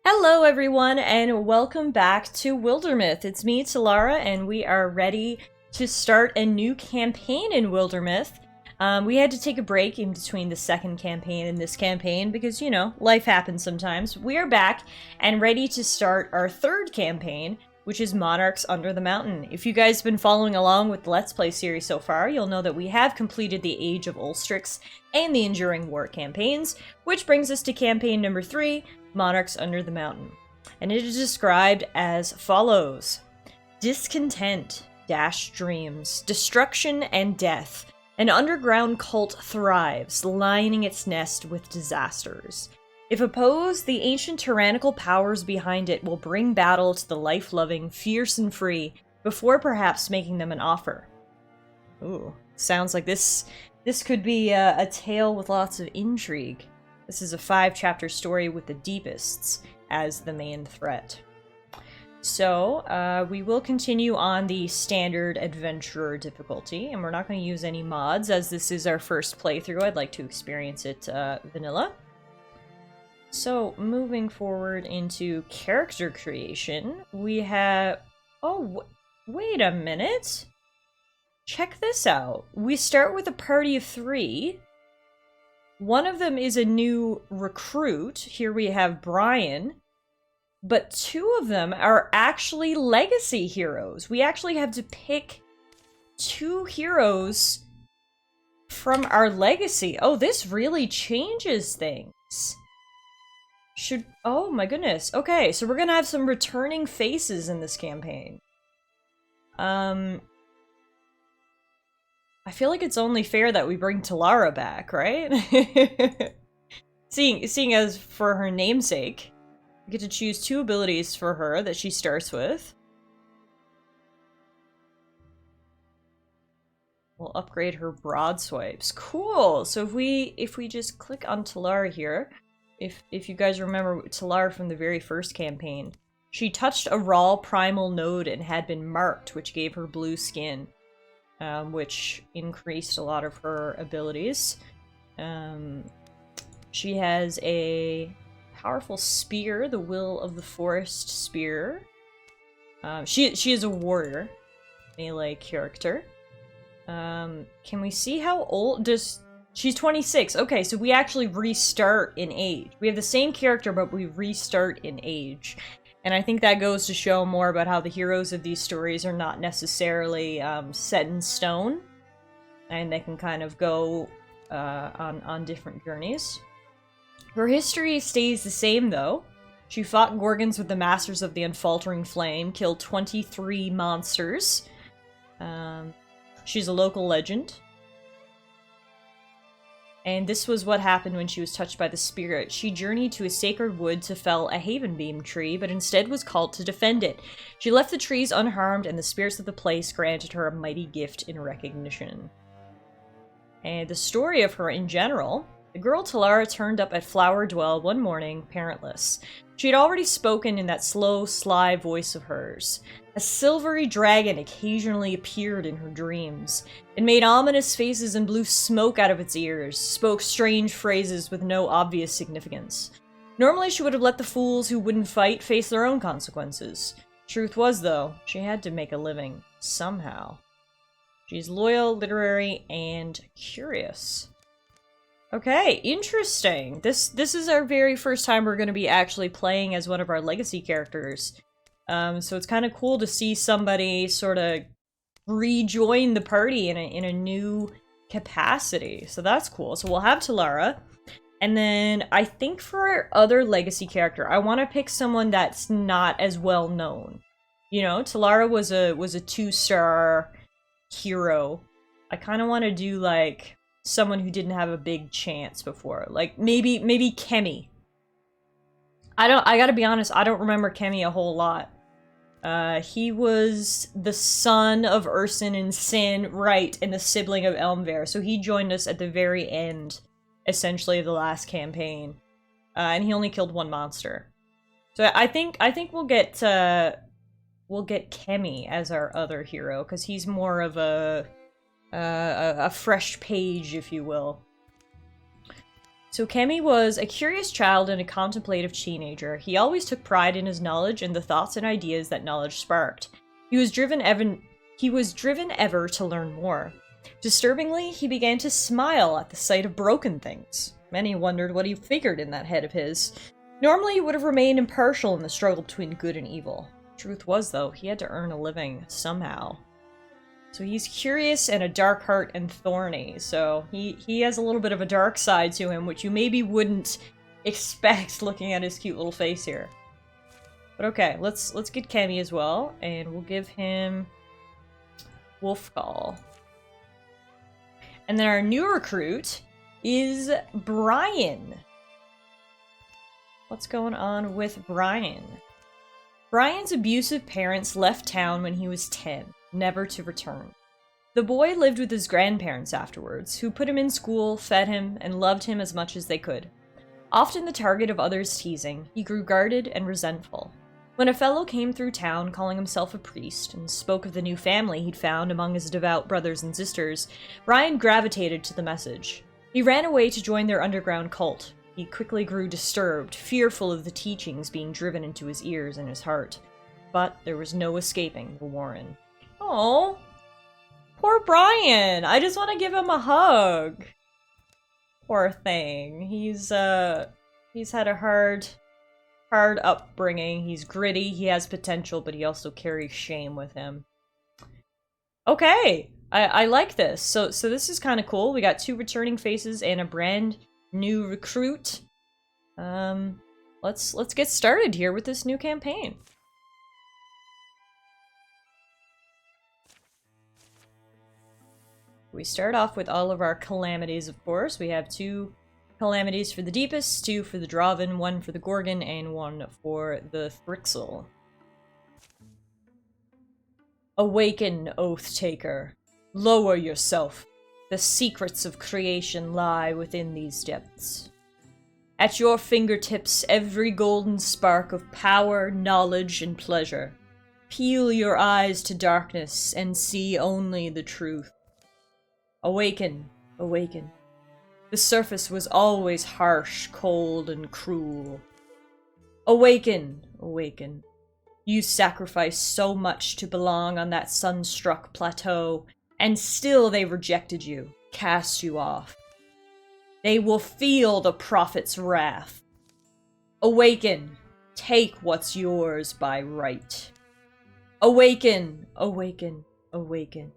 Hello everyone and welcome back to Wildermyth. It's me, Tallara, and we are ready to start a new campaign in Wildermyth. We had to take a break in between the second campaign and this campaign because, you know, life happens sometimes. We are back and ready to start our third campaign, which is Monarchs Under the Mountain. If you guys have been following along with the Let's Play series so far, you'll know that we have completed the Age of Ulstrix and the Enduring War campaigns, which brings us to campaign number 3, Monarchs Under the Mountain. And it is described as follows. Discontent, dashed dreams, destruction and death. An underground cult thrives, lining its nest with disasters. If opposed, the ancient tyrannical powers behind it will bring battle to the life-loving, fierce and free, before perhaps making them an offer. Ooh, sounds like this could be a tale with lots of intrigue. This is a 5-chapter story with the Deepists as the main threat. So, we will continue on the standard adventurer difficulty, and we're not going to use any mods, as this is our first playthrough. I'd like to experience it vanilla. So, moving forward into character creation, we have... Oh, wait a minute! Check this out. We start with a party of 3. One of them is a new recruit. Here we have Brian. But 2 of them are actually legacy heroes. We actually have to pick 2 heroes from our legacy. Oh, this really changes things. Oh my goodness. Okay, so we're gonna have some returning faces in this campaign. I feel like it's only fair that we bring Tallara back, right? seeing as for her namesake, we get to choose 2 abilities for her that she starts with. We'll upgrade her broad swipes. Cool! So if we just click on Tallara here, if you guys remember Tallara from the very first campaign, she touched a raw primal node and had been marked, which gave her blue skin. Which increased a lot of her abilities. She has a powerful spear, the Will of the Forest spear. She is a warrior, melee character. Can we see how old she's 26. Okay, so we actually restart in age. We have the same character, but we restart in age. And I think that goes to show more about how the heroes of these stories are not necessarily set in stone. And they can kind of go on different journeys. Her history stays the same, though. She fought Gorgons with the Masters of the Unfaltering Flame, killed 23 monsters. She's a local legend. And this was what happened when she was touched by the spirit. She journeyed to a sacred wood to fell a havenbeam tree, but instead was called to defend it. She left the trees unharmed, and the spirits of the place granted her a mighty gift in recognition. And the story of her in general, the girl Tallara turned up at Flower Dwell one morning, parentless. She had already spoken in that slow, sly voice of hers. A silvery dragon occasionally appeared in her dreams. It made ominous faces and blew smoke out of its ears, spoke strange phrases with no obvious significance. Normally she would have let the fools who wouldn't fight face their own consequences. Truth was, though, she had to make a living. Somehow. She's loyal, literary, and curious. Okay, interesting. This is our very first time we're going to be actually playing as one of our legacy characters. So it's kind of cool to see somebody sort of rejoin the party in a new capacity. So that's cool. So we'll have Tallara. And then I think for our other legacy character, I want to pick someone that's not as well known. You know, Tallara was a 2-star hero. I kind of want to do like someone who didn't have a big chance before. Like maybe Kemi. I gotta be honest, I don't remember Kemi a whole lot. He was the son of Ursin and Sin, right, and the sibling of Elmver, so he joined us at the very end, essentially, of the last campaign. And he only killed 1 monster. So I think we'll get Kemi as our other hero, because he's more of a fresh page, if you will. So Kemi was a curious child and a contemplative teenager. He always took pride in his knowledge and the thoughts and ideas that knowledge sparked. He was driven ever to learn more. Disturbingly, he began to smile at the sight of broken things. Many wondered what he figured in that head of his. Normally, he would have remained impartial in the struggle between good and evil. Truth was, though, he had to earn a living somehow. So he's curious and a dark heart and thorny. So he has a little bit of a dark side to him, which you maybe wouldn't expect looking at his cute little face here. But okay, let's get Kemi as well, and we'll give him Wolfcall. And then our new recruit is Brian. What's going on with Brian? Brian's abusive parents left town when he was 10, never to return. The boy lived with his grandparents afterwards, who put him in school, fed him, and loved him as much as they could. Often the target of others' teasing, he grew guarded and resentful. When a fellow came through town calling himself a priest and spoke of the new family he'd found among his devout brothers and sisters, Brian gravitated to the message. He ran away to join their underground cult. He quickly grew disturbed, fearful of the teachings being driven into his ears and his heart. But there was no escaping the Warren. Oh, poor Brian! I just want to give him a hug. Poor thing. He's had a hard upbringing. He's gritty, he has potential, but he also carries shame with him. Okay, I like this. So this is kind of cool. We got 2 returning faces and a brand new recruit. Let's get started here with this new campaign. We start off with all of our calamities, of course. We have 2 calamities for the Deepists, 2 for the Draven, 1 for the Gorgon, and 1 for the Thrixel. Awaken, Oath-taker. Lower yourself. The secrets of creation lie within these depths. At your fingertips, every golden spark of power, knowledge, and pleasure. Peel your eyes to darkness and see only the truth. Awaken, awaken. The surface was always harsh, cold, and cruel. Awaken, awaken. You sacrificed so much to belong on that sun-struck plateau, and still they rejected you, cast you off. They will feel the prophet's wrath. Awaken, take what's yours by right. Awaken, awaken, awaken.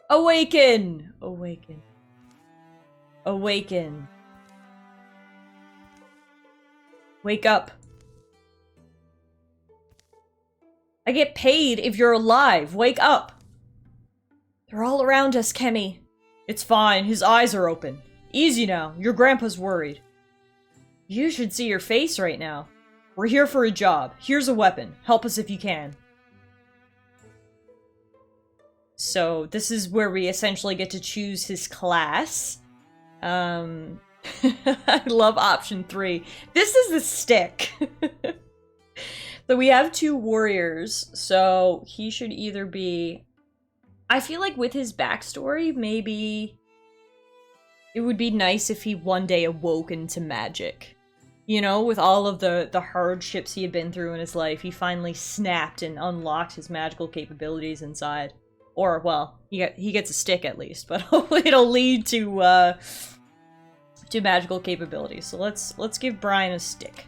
Awaken, awaken. Awaken. Wake up. I get paid if you're alive. Wake up. They're all around us, Kemi. It's fine. His eyes are open. Easy now. Your grandpa's worried. You should see your face right now. We're here for a job. Here's a weapon. Help us if you can. So, this is where we essentially get to choose his class. I love option 3. This is the stick. So we have 2 warriors, so he should either be... I feel like with his backstory, maybe it would be nice if he one day awoke into magic. You know, with all of the hardships he had been through in his life, he finally snapped and unlocked his magical capabilities inside. Or, well, he gets a stick at least, but it'll lead to magical capabilities. So let's give Brian a stick.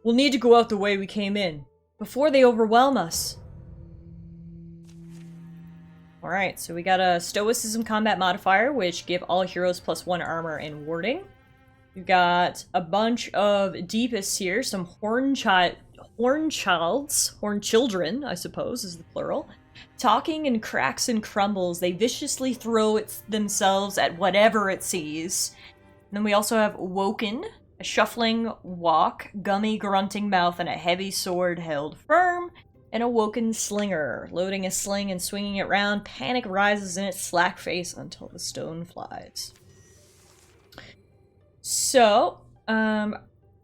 We'll need to go out the way we came in, before they overwhelm us. Alright, so we got a Stoicism combat modifier, which give all heroes +1 armor and warding. We've got a bunch of Deepists here, some horn children, I suppose, is the plural. Talking in cracks and crumbles, they viciously throw themselves at whatever it sees. And then we also have Woken, a shuffling walk, gummy grunting mouth, and a heavy sword held firm. And a Woken slinger, loading a sling and swinging it round, panic rises in its slack face until the stone flies. So,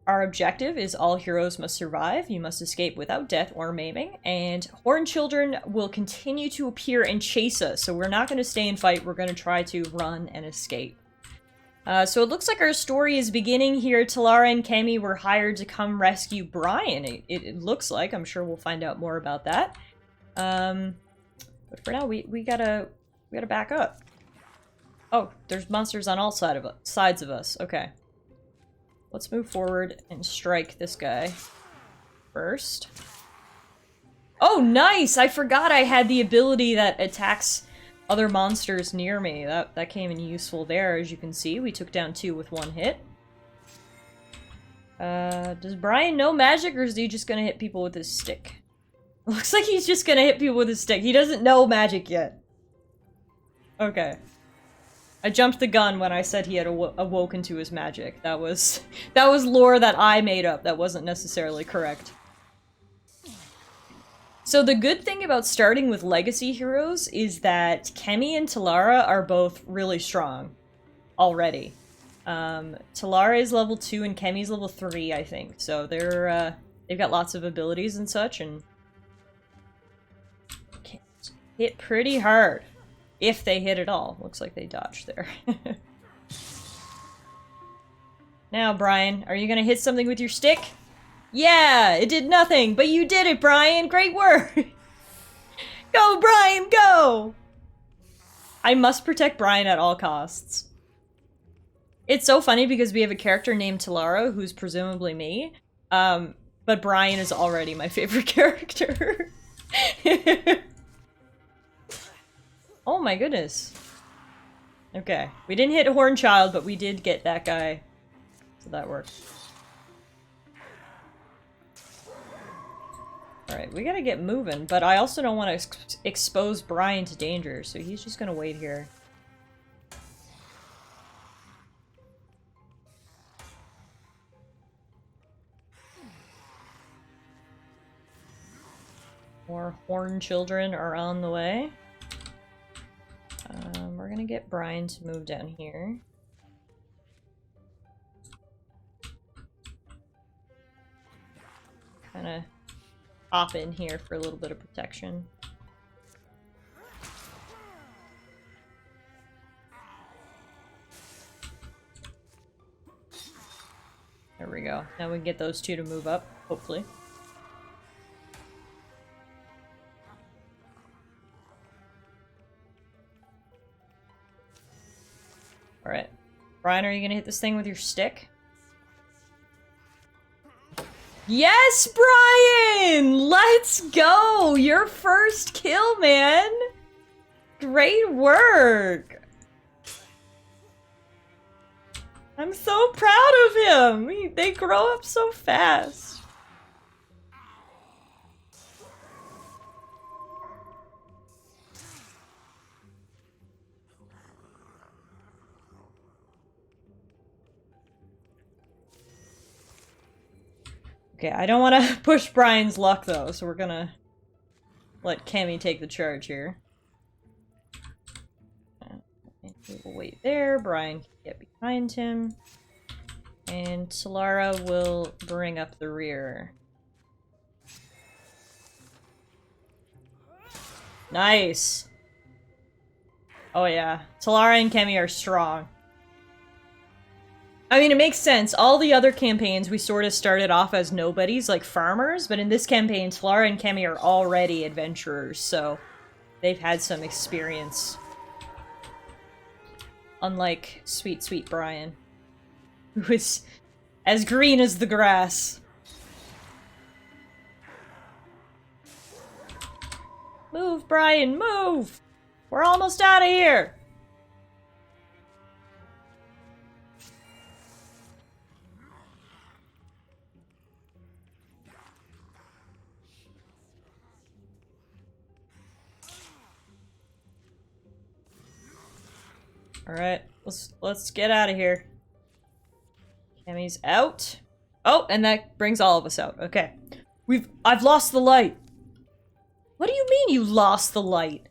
our objective is all heroes must survive. You must escape without death or maiming, and horn children will continue to appear and chase us, so we're not going to stay and fight, we're going to try to run and escape. So it looks like our story is beginning here. Tallara and Kemi were hired to come rescue Brian. It looks like. I'm sure we'll find out more about that. But for now, we gotta back up. Oh, there's monsters on all sides of us. Okay. Let's move forward and strike this guy first. Oh, nice! I forgot I had the ability that attacks other monsters near me. That came in useful there, as you can see. We took down 2 with 1 hit. Does Brian know magic, or is he just gonna hit people with his stick? Looks like he's just gonna hit people with his stick. He doesn't know magic yet. Okay. I jumped the gun when I said he had awoken to his magic. That was lore that I made up. That wasn't necessarily correct. So the good thing about starting with legacy heroes is that Kemi and Tallara are both really strong already. Tallara is level 2 and Kemi's level 3, I think. So they've got lots of abilities and such, and hit pretty hard. If they hit at all. Looks like they dodged there. Now, Brian, are you gonna hit something with your stick? Yeah, it did nothing, but you did it, Brian! Great work! Go, Brian, go! I must protect Brian at all costs. It's so funny because we have a character named Tallara, who's presumably me, but Brian is already my favorite character. Oh my goodness. Okay. We didn't hit Hornchild, but we did get that guy. So that worked. Alright, we gotta get moving, but I also don't want to expose Brian to danger, so he's just gonna wait here. More horn children are on the way. We're gonna get Brian to move down here. Kinda hop in here for a little bit of protection. There we go. Now we can get those 2 to move up, hopefully. Alright. Brian, are you gonna hit this thing with your stick? Yes, Brian! Let's go! Your first kill, man! Great work! I'm so proud of him! They grow up so fast. Okay, I don't want to push Brian's luck, though, so we're gonna let Kemi take the charge here. We'll wait there, Brian can get behind him, and Tallara will bring up the rear. Nice! Oh yeah, Tallara and Kemi are strong. I mean, it makes sense. All the other campaigns, we sort of started off as nobodies, like farmers, but in this campaign, Tallara and Kemi are already adventurers, so they've had some experience. Unlike sweet, sweet Brian, who is as green as the grass. Move, Brian, move! We're almost out of here! Alright, let's get out of here. Kemi's out. Oh, and that brings all of us out. Okay. I've lost the light. What do you mean you lost the light?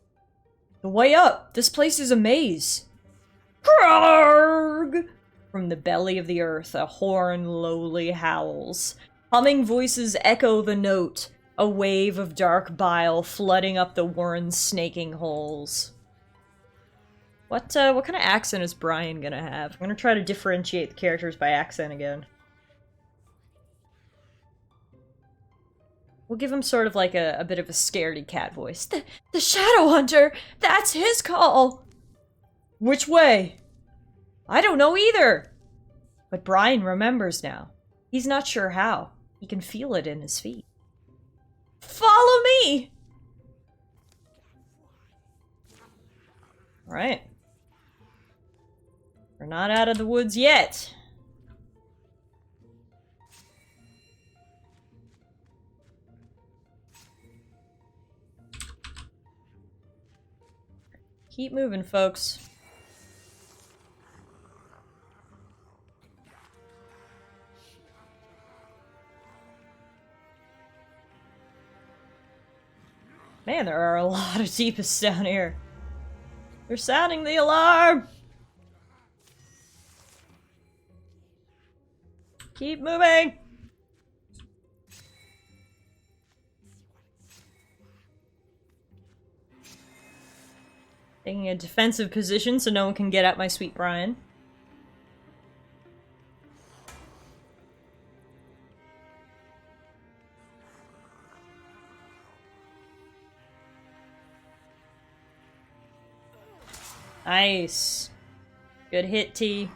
The way up. This place is a maze. Krarg! From the belly of the earth, a horn lowly howls. Humming voices echo the note, a wave of dark bile flooding up the warren's snaking holes. What kind of accent is Brian gonna have? I'm gonna try to differentiate the characters by accent again. We'll give him sort of like a bit of a scaredy cat voice. The Shadow Hunter! That's his call! Which way? I don't know either! But Brian remembers now. He's not sure how. He can feel it in his feet. Follow me! Alright. We're not out of the woods yet. Keep moving, folks. Man, there are a lot of Deepists down here. They're sounding the alarm! Keep moving! Taking a defensive position so no one can get at my sweet Brian. Nice. Good hit, T.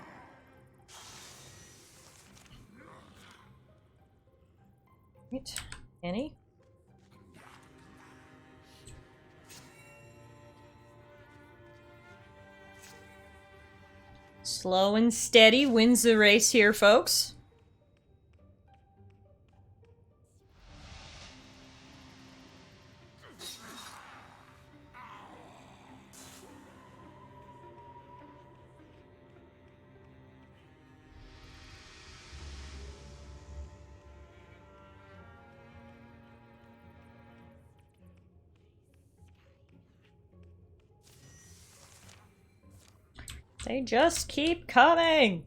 Right. Annie? Slow and steady wins the race here, folks. They just keep coming!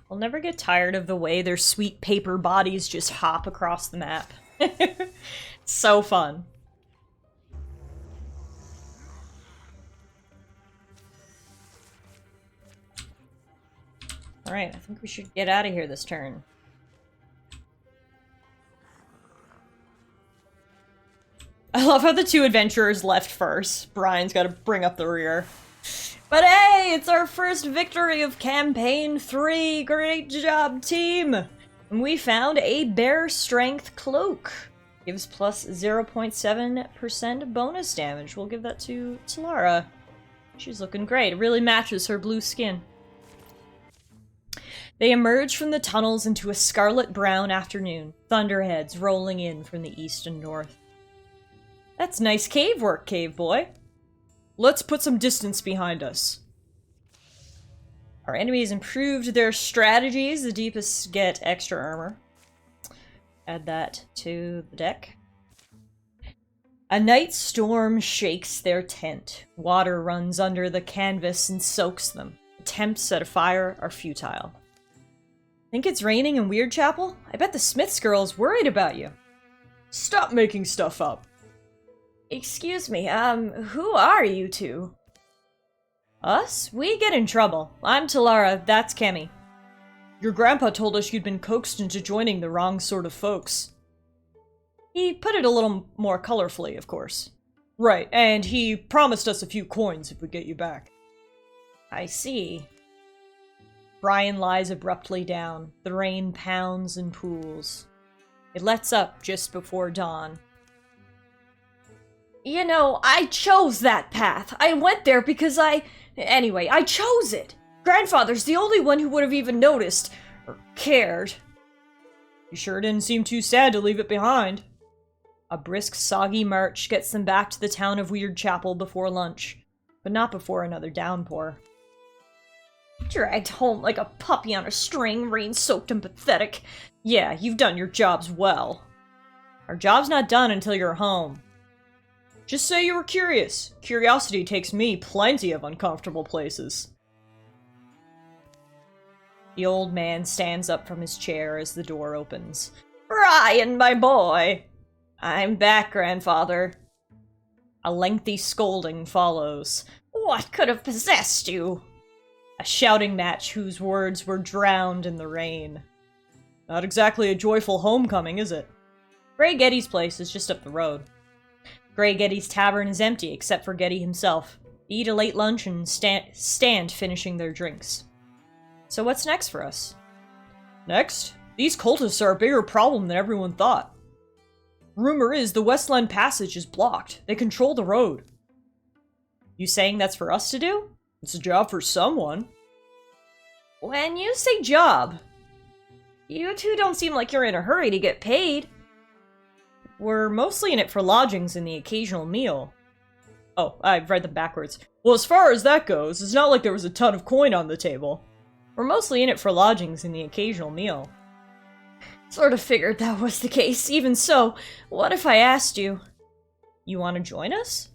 I'll never get tired of the way their sweet paper bodies just hop across the map. It's so fun. Alright, I think we should get out of here this turn. I love how the two adventurers left first. Brian's gotta bring up the rear. But hey, it's our first victory of Campaign 3! Great job, team! And we found a Bear Strength Cloak. Gives plus 0.7% bonus damage. We'll give that to Tallara. She's looking great. It really matches her blue skin. They emerge from the tunnels into a scarlet-brown afternoon. Thunderheads rolling in from the east and north. That's nice cave work, cave boy. Let's put some distance behind us. Our enemies improved their strategies. The Deepists get extra armor. Add that to the deck. A night storm shakes their tent. Water runs under the canvas and soaks them. Attempts at a fire are futile. Think it's raining in Weird Chapel? I bet the Smith's girl's worried about you. Stop making stuff up. Excuse me, who are you two? Us? We get in trouble. I'm Tallara, that's Kemi. Your grandpa told us you'd been coaxed into joining the wrong sort of folks. He put it a little more colorfully, of course. Right, and he promised us a few coins if we get you back. I see. Brian lies abruptly down. The rain pounds and pools. It lets up just before dawn. You know, I chose that path. I went there because Anyway, I chose it. Grandfather's the only one who would have even noticed, or cared. You sure didn't seem too sad to leave it behind. A brisk, soggy march gets them back to the town of Weird Chapel before lunch, but not before another downpour. Dragged home like a puppy on a string, rain-soaked and pathetic. Yeah, you've done your jobs well. Our job's not done until you're home. Just say you were curious. Curiosity takes me plenty of uncomfortable places. The old man stands up from his chair as the door opens. Brian, my boy! I'm back, grandfather. A lengthy scolding follows. What could have possessed you? A shouting match whose words were drowned in the rain. Not exactly a joyful homecoming, is it? Grey Getty's place is just up the road. Grey Getty's tavern is empty, except for Getty himself. They eat a late lunch and stand finishing their drinks. So what's next for us? Next? These cultists are a bigger problem than everyone thought. Rumor is the Westland Passage is blocked. They control the road. You saying that's for us to do? It's a job for someone. When you say job, you two don't seem like you're in a hurry to get paid. We're mostly in it for lodgings and the occasional meal. Oh, I've read them backwards. Well, as far as that goes, it's not like there was a ton of coin on the table. We're mostly in it for lodgings and the occasional meal. Sort of figured that was the case. Even so, what if I asked you? You want to join us?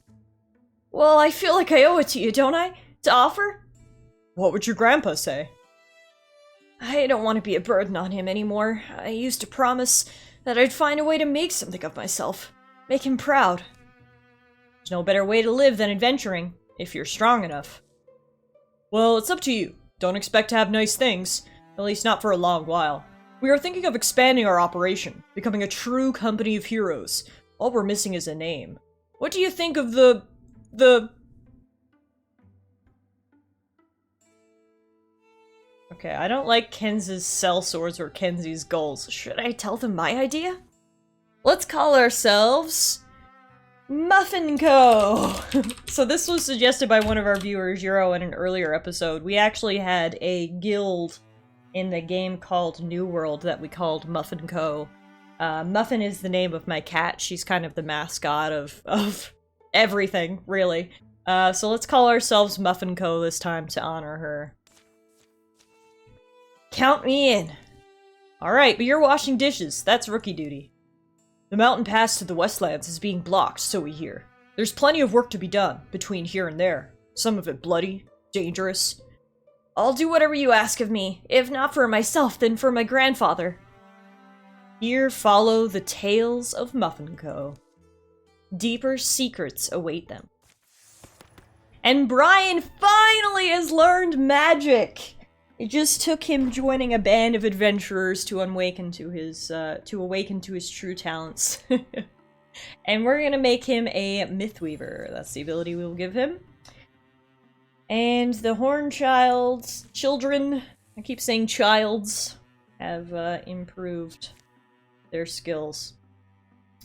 Well, I feel like I owe it to you, don't I? To offer? What would your grandpa say? I don't want to be a burden on him anymore. I used to promise that I'd find a way to make something of myself. Make him proud. There's no better way to live than adventuring, if you're strong enough. Well, it's up to you. Don't expect to have nice things, at least not for a long while. We are thinking of expanding our operation, becoming a true company of heroes. All we're missing is a name. What do you think of the... Okay, I don't like Kenz's sellswords or Kenzie's goals. Should I tell them my idea? Let's call ourselves... Muffin Co! So this was suggested by one of our viewers, Euro, in an earlier episode. We actually had a guild in the game called New World that we called Muffin Co. Muffin is the name of my cat. She's kind of the mascot of everything, really. So let's call ourselves Muffin Co. this time to honor her. Count me in. Alright, but you're washing dishes. That's rookie duty. The mountain pass to the Westlands is being blocked, so we hear. There's plenty of work to be done, between here and there. Some of it bloody, dangerous. I'll do whatever you ask of me. If not for myself, then for my grandfather. Here follow the tales of Muffin Co. Deeper secrets await them. And Brian finally has learned magic! It just took him joining a band of adventurers to awaken to his true talents. And we're gonna make him a Mythweaver. That's the ability we will give him. And the children, I keep saying childs, have improved their skills.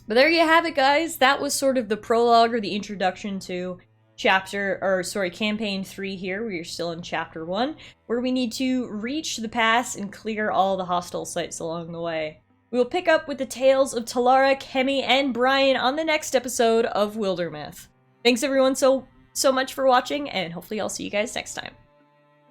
But there you have it, guys. That was sort of the prologue or the introduction to campaign 3 here. We are still in chapter 1, where we need to reach the pass and clear all the hostile sites along the way. We will pick up with the tales of Tallara, Kemi, and Brian on the next episode of Wildermyth. Thanks everyone so much for watching, and hopefully I'll see you guys next time.